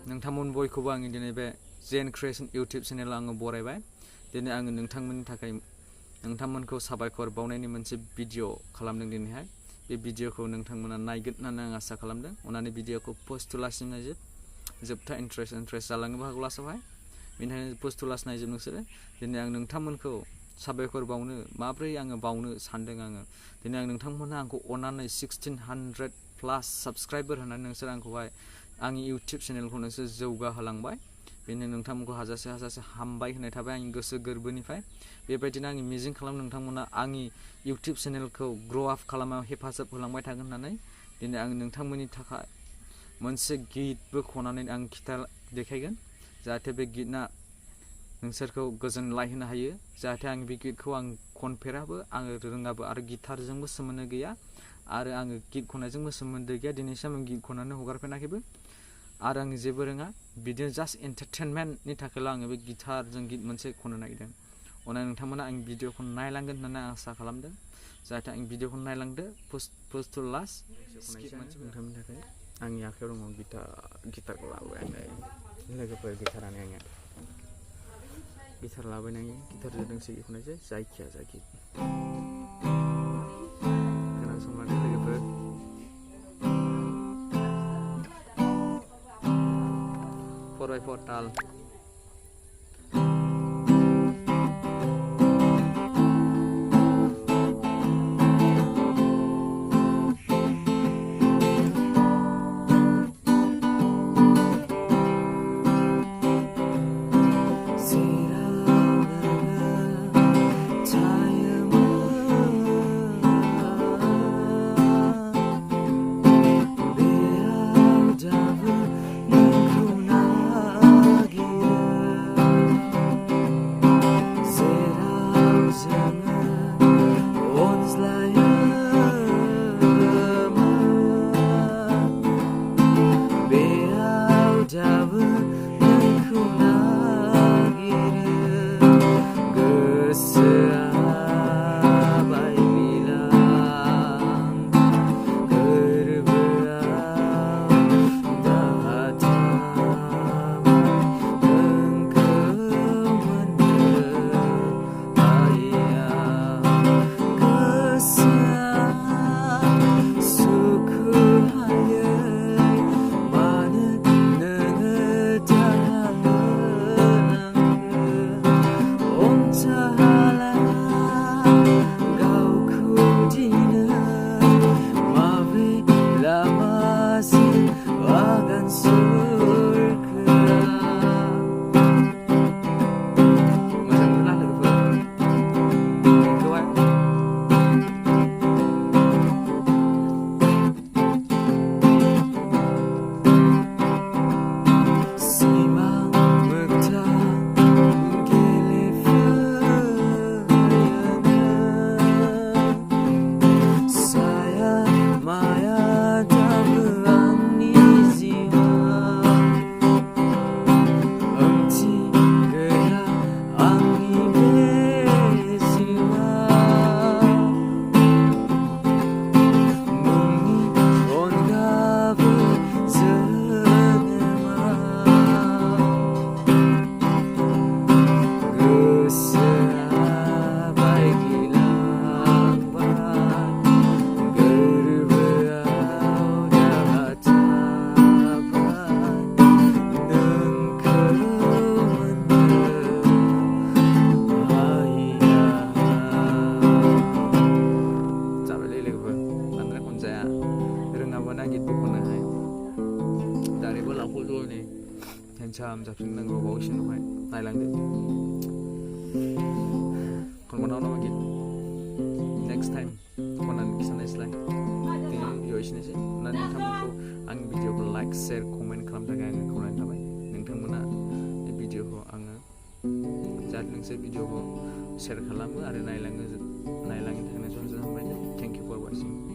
नोंथांमोन बयखौबो आङो दिनै बे जेन क्रिएशन इउटिउब चेनेलाव आङो बरायबाय। दिनै आङो नोंथांमोननि थाखाय नोंथांमोनखौ साबायखर बावनायनि मोनसे भिडिअ खालामदों दिनैहाय। बे भिडिअखौ नोंथांमोना नायगोन होननानै आं आसा खालामदों। अननानै भिडिअखौ पोस्ट टु लास्ट नायजोब। जोबथा इन्ट्रेस्ट जालांनोबो हागौ लास्टआवहाय। बेनिखायनो पोस्ट टु लास्ट नायजोब नोंसोरो। दिनै आं नोंथांमोनखौ साबायखर बावनो माब्रै आङो बावनो सानदों आङो। दिनै आं नोंथांमोनहा आंखौ अननानै 1600+ साबस्क्राइबार होनानै नोंसोर आंखौहाय आंनि इउटिउब चेनेलखौ नोंसोर जौगाहोलांबाय। बेनो नोंथांमोनखौ हाजासे हामबाय होनाय थाबाय आंनि गोसो गोरबोनिफ्राय। बेबायदिनो आं मिजिं खालाम नोंथांमोना आंनि इउटिउब चेनेलखौ ग्र' आप खालामनायाव हेफाजाब होलांबाय थागोन होननानै। दिनै आं नोंथांमोननि थाखाय मोनसे गितबो खननानै आं देखायगोन। जाहाथे बे गितना नोंसोरखौ गोजोनलाय होनो हायो। जाहाथे आं बे गितखौ आं खनफेराबो, आङो रोङाबो आरो गिटारजोंबो सोमोन्दो गैया आरो आङो गित खननायजोंबो सोमोन्दो गैया। दिनैसिम आं गित खननानै हगारफेराखैबो आरो आं जेबो रोङा। बिदिनो जास्ट एन्टारटेनमेन्टनि थाखायल' आङो बे गिटारजों गित मोनसे खननो नागिरदों। अननानै नोंथांमोना आं भिडिअखौ नायलांगोन होननानै आं आसा खालामदों। जाहाथे आं भिडिअखौ नायलांदो पोस्ट टु लास्ट। नोंथांमोननि थाखाय आंनि आखायाव दङ गिटारखौ लाबोबाय आङो। लोगोफोर गिटारानो आङो गिटार लाबोनानै गिटारजों दोंसे खननायसै जायखिया गित। खोनासंलादो लोगोफोर। 4x4 ताल। Handsome 잡히는 거 먹으시는 거예요. 나이랑데. 건강하나 먹기. Next time konan kisana islah. Ti yo isnesi. Nan nongthaंमोनखौ आंनि भिडिअखौ लाइक शेयर कमेन्ट खालामनो थाखाय आङो खावलायनाय थाबाय। नोंथांमोना बे भिडिअखौ आङो जाहाथे नोंसोर भिडिअखौ शेयर खालामो आरो नायलाङो नायलाङिनि थाखाय जों हामबाय। Thank you for watching.